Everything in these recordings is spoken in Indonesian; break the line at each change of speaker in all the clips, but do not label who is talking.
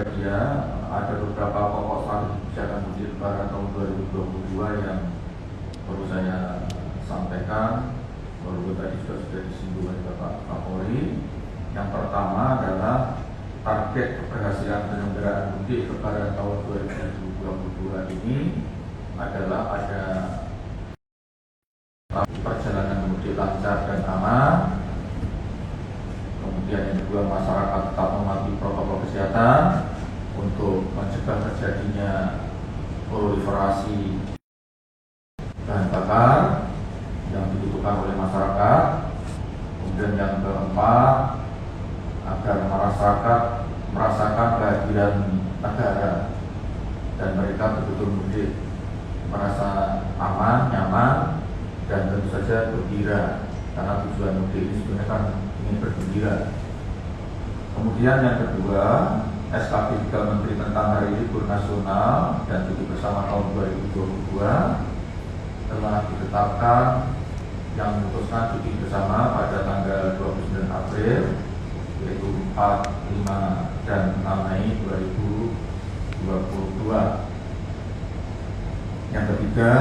media, ada beberapa pokok strategi kebijakan mudik lebaran tahun 2022 yang perlu saya sampaikan. Walaupun tadi sudah disinggung oleh Bapak Kapolri. Yang pertama adalah target keberhasilan penyelenggaraan mudik lebaran tahun 2022 ini adalah ada perjalanan mudik lancar dan aman. Kemudian yang kedua, masyarakat tetap mematuhi protokol kesehatan untuk mencegah terjadinya proliferasi bahan bakar yang dibutuhkan oleh masyarakat. Kemudian yang keempat, agar masyarakat merasakan kehadiran negara dan mereka betul-betul mudik merasa aman, nyaman, dan tentu saja gembira, karena tujuan mudik ini sebenarnya kan ingin bergembira. Kemudian yang kedua, SKP 3 Menteri tentang Hari Libur Nasional dan Cuti Bersama tahun 2022 telah ditetapkan yang memutuskan cuti bersama pada tanggal 29 April yaitu 4, 5, dan 6 Mei 2022. Yang ketiga,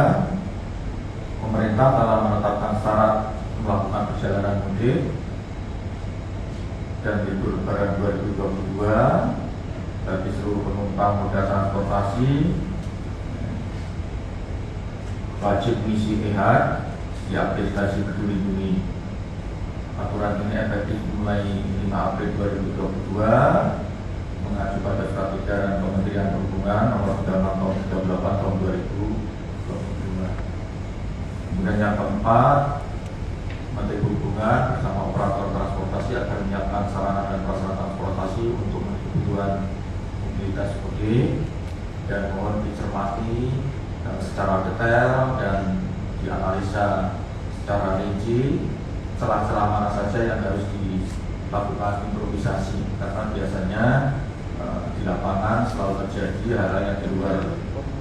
pemerintah telah menetapkan syarat melakukan perjalanan mudik dan libur lebaran 2022 bagi seluruh penumpang moda transportasi wajib mengisi e-hard di aplikasi Peduli Lindungi. Aturan ini efektif mulai 5 April 2022 mengacu pada Surat Edaran Kementerian Perhubungan nomor 36 tahun 38 tahun 2022. Kemudian yang keempat, Menteri Perhubungan bersama operator transportasi akan menyiapkan sarana dan prasarana transportasi untuk kebutuhan mobilitas mudik dan mohon dicermati secara detail dan dianalisa secara rinci celah-celah mana saja yang harus dilakukan improvisasi, karena biasanya di lapangan selalu terjadi hal-hal yang di luar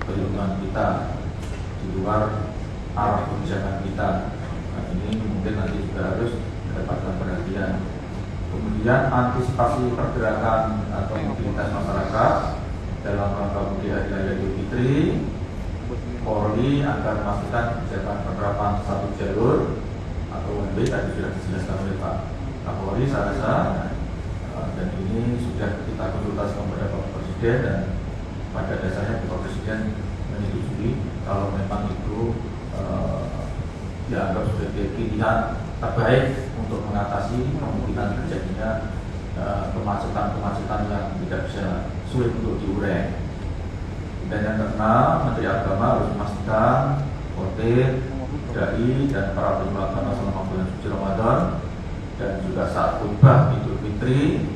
perhitungan kita, di luar arah kebijakan kita. Nah, ini mungkin nanti juga harus mendapatkan perhatian. Kemudian antisipasi pergerakan atau mobilitas masyarakat dalam rangka mudik Hari Raya Idul Fitri, Polri akan memastikan kebijakan penerapan satu jalur atau one way tadi sudah dijelaskan oleh Pak Kapolri saya rasa, dan ini sudah kita konsultasikan kepada Bapak Presiden dan pada dasarnya Bapak Presiden menyetujui kalau memang itu dianggap sebagai pilihan terbaik untuk mengatasi kemungkinan terjadinya kemacetan yang tidak bisa sulit untuk diurai. Dan yang keenam, Menteri Agama harus memastikan khotib, dai, dan para penyuluh agama selama bulan suci Ramadan dan juga saat khutbah Idul Fitri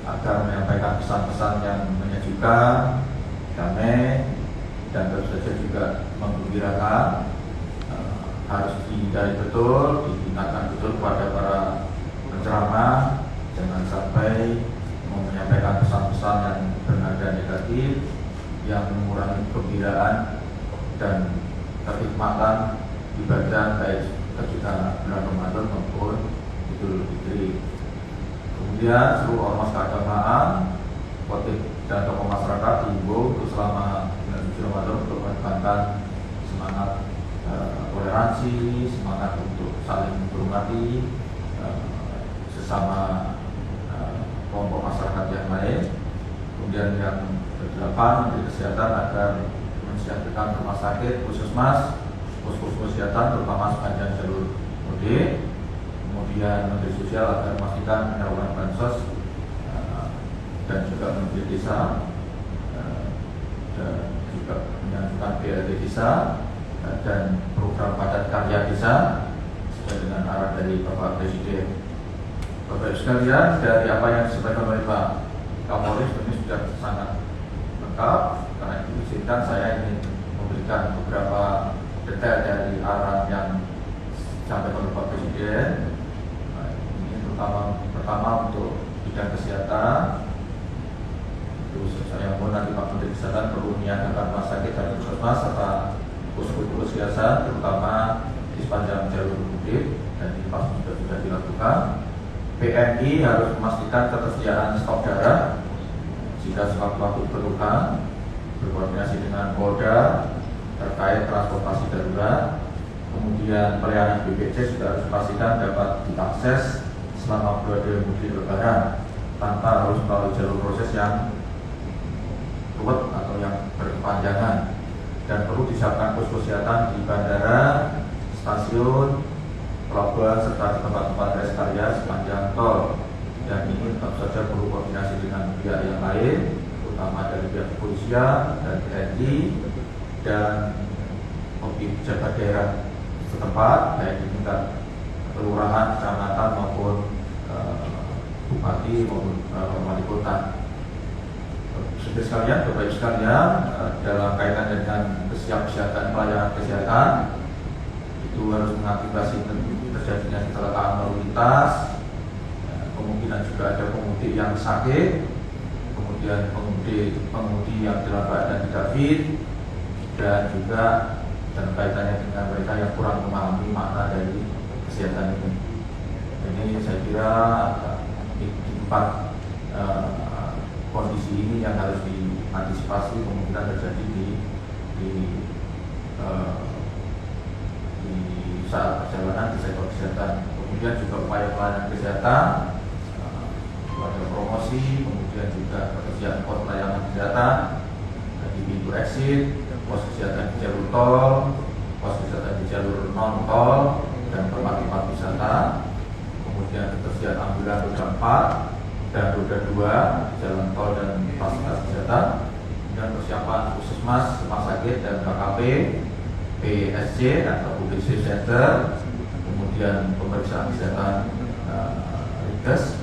agar menyampaikan pesan-pesan yang menyejukkan, damai, dan tentu saja juga menggembirakan. Harus dihindari betul, diingatkan betul kepada para penceramah, jangan sampai menyampaikan pesan-pesan yang bernada negatif yang mengurangi kegembiraan dan kenikmatan ibadah baik ketika bulan Ramadan maupun Idul Fitri. Kemudian seluruh ormas keagamaan, khotib dan tokoh masyarakat diimbau untuk selama bulan suci Ramadan untuk mengedepankan semangat toleransi, semangat untuk saling menghormati sesama kelompok masyarakat yang lain. Kemudian yang kedelapan, Menteri Kesehatan agar mensiapkan rumah sakit, puskesmas, pos-pos kesehatan terutama sepanjang jalur mudik. Kemudian Menteri Sosial agar memastikan penyaluran bansos dan juga Menteri Desa dan juga menyantumkan BLT Desa dan program padat karya desa sesuai dengan arah dari Bapak Presiden. Bapak Ibu sekalian, dari apa yang disampaikan oleh Pak Kapolri sebenarnya sudah sangat lengkap. Karena itu izinkan saya ingin memberikan beberapa detail dari arah yang disampaikan oleh Pak Presiden. Nah, ini pertama untuk bidang kesehatan. Terus saya mohon nanti Pak Menteri Kesehatan perlu menyiapkan rumah sakit dan puskesmas serta pos-pos kesehatan terutama di sepanjang jalur mudik, dan ini pasti sudah dilakukan. PMI harus memastikan ketersediaan stok darah jika sewaktu-waktu diperlukan, berkoordinasi dengan Polda terkait transportasi darurat. Kemudian pelayanan BPJS juga harus dipastikan dapat diakses selama periode mudik lebaran tanpa harus melalui jalur proses yang ruwet atau yang berkepanjangan, dan perlu disiapkan posko kesehatan di bandara, stasiun, pelabuhan serta di tempat-tempat rest area sepanjang tol. Dan ini tentu saja perlu koordinasi dengan pihak yang lain, terutama dari pihak kepolisian dan TNI dan pejabat daerah setempat, baik di tingkat kelurahan, kecamatan maupun bupati maupun wali kota. Saudara sekalian, Bapak Ibu sekalian, dalam kaitan dengan kesiapsiagaan pelayanan kesehatan itu harus mengantisipasi terjadinya kecelakaan lalu lintas, kemungkinan juga ada pemudik yang sakit, kemudian pengemudi yang dalam keadaan tidak fit, dan juga dalam kaitannya dengan mereka yang kurang memahami makna dari kesehatan ini. Ini saya kira di empat kondisi ini yang harus diantisipasi kemungkinan terjadi di saat perjalanan di sektor kesehatan. Kemudian juga upaya pelayanan kesehatan, upaya promosi, kemudian juga pekerjaan pos pelayanan kesehatan di pintu exit, pos kesehatan di jalur tol, pos kesehatan di jalur non tol, dan tempat-tempat wisata. Kemudian ketersediaan ambulan roda 4 dan roda 2 di jalan tol dan fasilitas kesehatan, dan persiapan puskesmas, rumah sakit dan KKP, PSC atau UBC Center, kemudian pemeriksaan kesehatan rides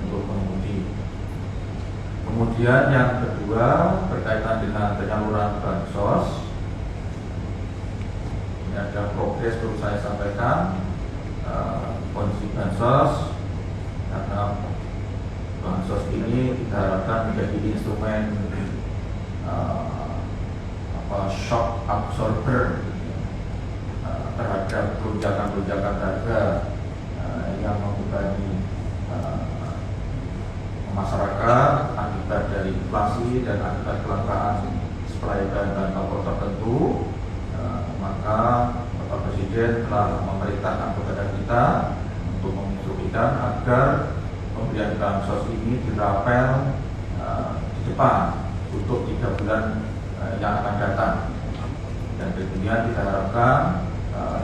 untuk pengemudi. Kemudian yang kedua berkaitan dengan penyaluran bansos. Ini ada progres perlu saya sampaikan. Kondisi bansos, karena bansos ini kita harapkan menjadi instrumen shock absorber terhadap lonjakan harga yang membebani masyarakat akibat dari inflasi dan akibat kelangkaan suplai bahan pokok tertentu. Maka Bapak Presiden telah memerintahkan kepada kita untuk menginstruksikan agar pemberian bansos ini dirapel di depan untuk 3 bulan yang akan datang, dan kemudian kita harapkan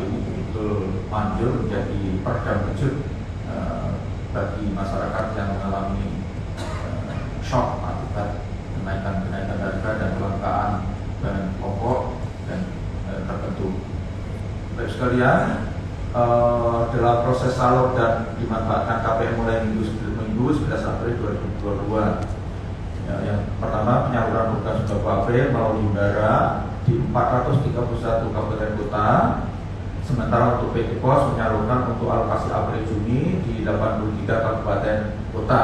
ini betul manjur menjadi peredam kejut bagi masyarakat yang mengalami shock akibat kenaikan harga dan kelangkaan bahan pokok dan tertentu. Baik sekalian, dalam proses salur dan dimanfaatkan KPM mulai minggu 11 April 2022. Yang pertama, penyaluran program sembako April melalui Himbara di 431 kabupaten kota. Sementara untuk PT Pos menyalurkan untuk alokasi April Juni di 83 kabupaten kota.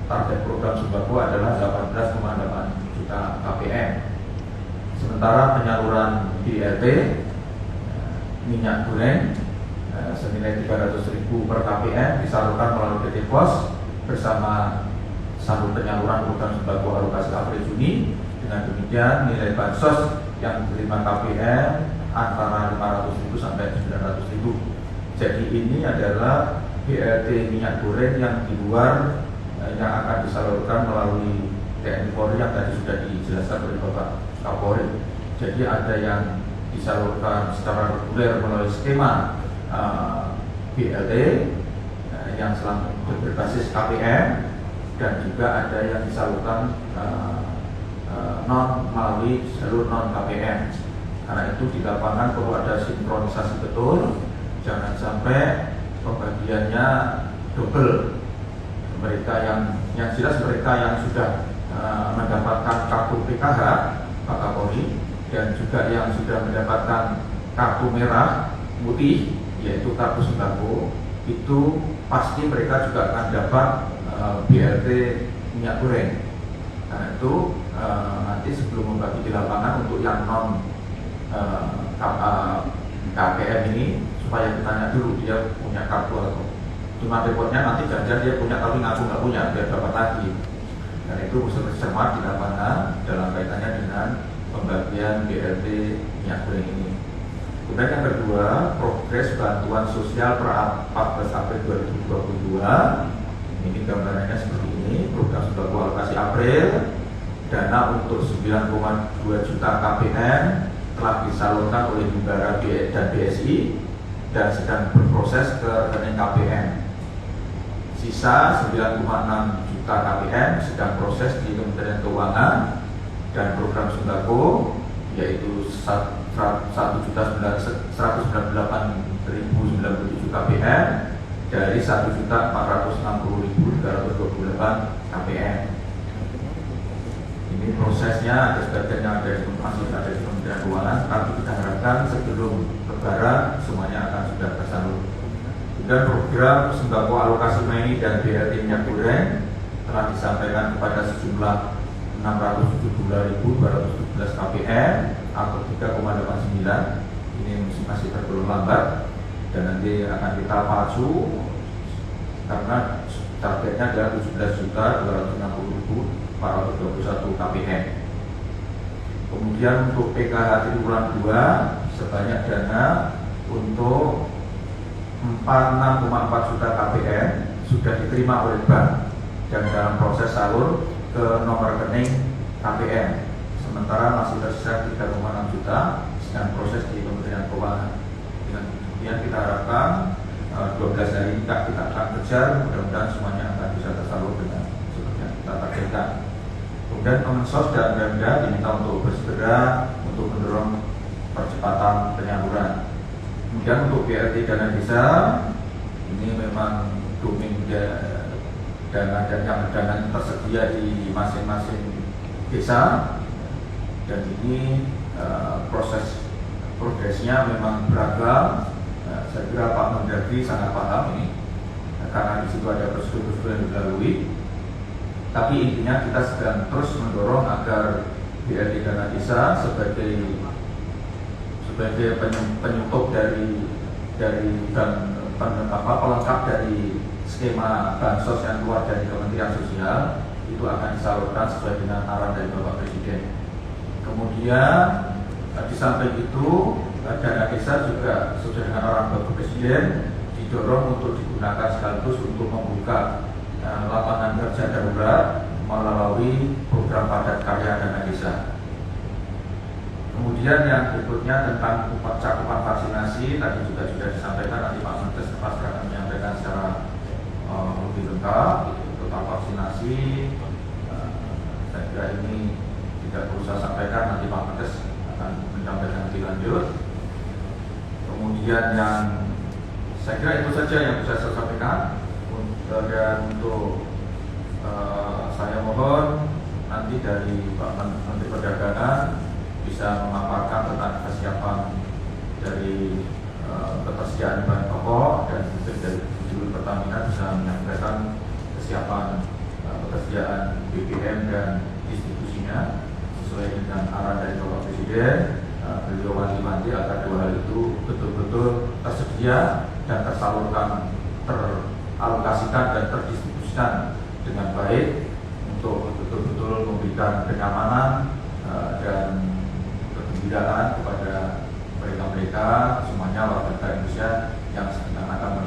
Target program sembako adalah 18,8 juta KPM. Sementara penyaluran BLT minyak goreng senilai 300.000 per KPM disalurkan melalui PT Pos bersama salur penyaluran program sembako alokasi April Juni. Dengan demikian nilai bansos yang diterima KPM antara 500.000 sampai 900.000. Jadi ini adalah BLT minyak goreng yang di luar yang akan disalurkan melalui TNI Polri yang tadi sudah dijelaskan oleh Bapak Kapolri. Jadi ada yang disalurkan secara reguler melalui skema BLT yang selama berbasis KPM, dan juga ada yang disalurkan non melalui jalur non KPM. Karena itu di lapangan perlu ada sinkronisasi betul, jangan sampai pembagiannya double. Mereka yang jelas mereka yang sudah mendapatkan kartu PKH Pak Kapolri, dan juga yang sudah mendapatkan kartu merah putih yaitu kartu sembako, itu pasti mereka juga akan dapat BLT minyak goreng. Karena itu nanti sebelum membagi di lapangan untuk yang non KPM ini, supaya kita tanya dulu dia punya kartu atau cuma repotnya nanti jangan dia punya tapi ngaku nggak punya, biar dapat lagi. Dan itu harus cermat di lapangan dalam kaitannya dengan pembagian BLT minyak goreng ini. Kemudian yang kedua, progres bantuan sosial per 14 April 2022. Ini gambarannya seperti ini. Program sembako alokasi April, dana untuk 9,2 juta KPM telah disalurkan oleh Himbara dan BSI dan sedang berproses ke rekening KPM. Sisa 9,6 juta KPM sedang proses di Kementerian Keuangan, dan program sembako yaitu 1.198.097 KPM dari 1.460.328 KPM. Ini prosesnya ada sebagian yang masih ada di Kementerian Keuangan, tapi kita harapkan sebelum Lebaran semuanya akan sudah tersalur. Dan program sembako alokasi mini dan BLT minyak goreng telah disampaikan kepada sejumlah 672.217 KPM atau 3,89. Ini masih tergolong lambat dan nanti akan kita pacu karena targetnya adalah 17.260.421 KPM. Kemudian untuk PKH triwulan 2 sebanyak dana untuk 46,4 juta KPM sudah diterima oleh bank dan dalam proses salur ke nomor rekening KPM. Sementara masih tersisa 3,6 juta sedang proses di Kementerian Keuangan. Dengan kemudian kita harapkan 12 hari ini kita akan kejar, mudah-mudahan semuanya akan bisa tersalur dengan seperti yang kita targetkan. Kemudian Kemensos dan Pemda diminta untuk bersegera untuk mendorong percepatan penyaluran. Kemudian untuk BLT dana desa ini memang domain dana dan yang dana tersedia di masing-masing desa, dan ini proses progresnya memang beragam. Saya kira Pak Mendagri sangat paham ini karena di situ ada prosedur-prosedur yang dilalui. Tapi intinya kita sedang terus mendorong agar BLT dana desa sebagai penyukup dari pelengkap dari skema bansos yang keluar dari Kementerian Sosial itu akan disalurkan sesuai dengan arahan dari Bapak Presiden. Kemudian di samping itu dana desa juga sesuai dengan arahan Bapak Presiden didorong untuk digunakan sekaligus untuk membuka lapangan kerja darurat melalui program padat karya dana desa. Kemudian yang berikutnya tentang cakupan vaksinasi tadi juga sudah disampaikan, nanti Pak Menkes pasti akan menyampaikan secara lebih lengkap tentang vaksinasi. Saya kira ini tidak perlu saya sampaikan, nanti Pak Menkes akan menyampaikan lebih lanjut. Kemudian yang saya kira itu saja yang bisa saya sampaikan, dan untuk saya mohon nanti dari Pak Menteri Perdagangan bisa memaparkan tentang kesiapan dari ketersediaan bahan pokok, dan mungkin dari Juru Pertamina bisa menyampaikan kesiapan ketersediaan BBM dan distribusinya sesuai dengan arahan dari Bapak Presiden. Beliau wanti-wanti agar dua hal itu betul-betul tersedia dan tersalurkan, teralokasikan dan terdistribusikan dengan baik untuk betul-betul memberikan kenyamanan dan kegembiraan kepada mereka semuanya warga negara Indonesia yang sedang akan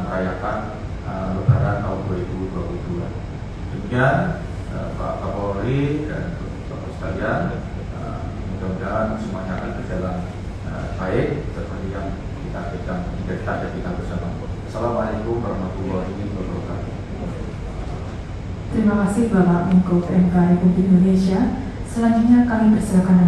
merayakan Lebaran tahun 2022. Demikian Pak Kapolri dan Bapak sekalian, mudah-mudahan semuanya akan berjalan baik seperti yang kita targetkan bersama. Assalamualaikum warahmatullahi wabarakatuh.
Terima kasih Bapak Menko PMK Republik Indonesia. Selanjutnya kami persilakan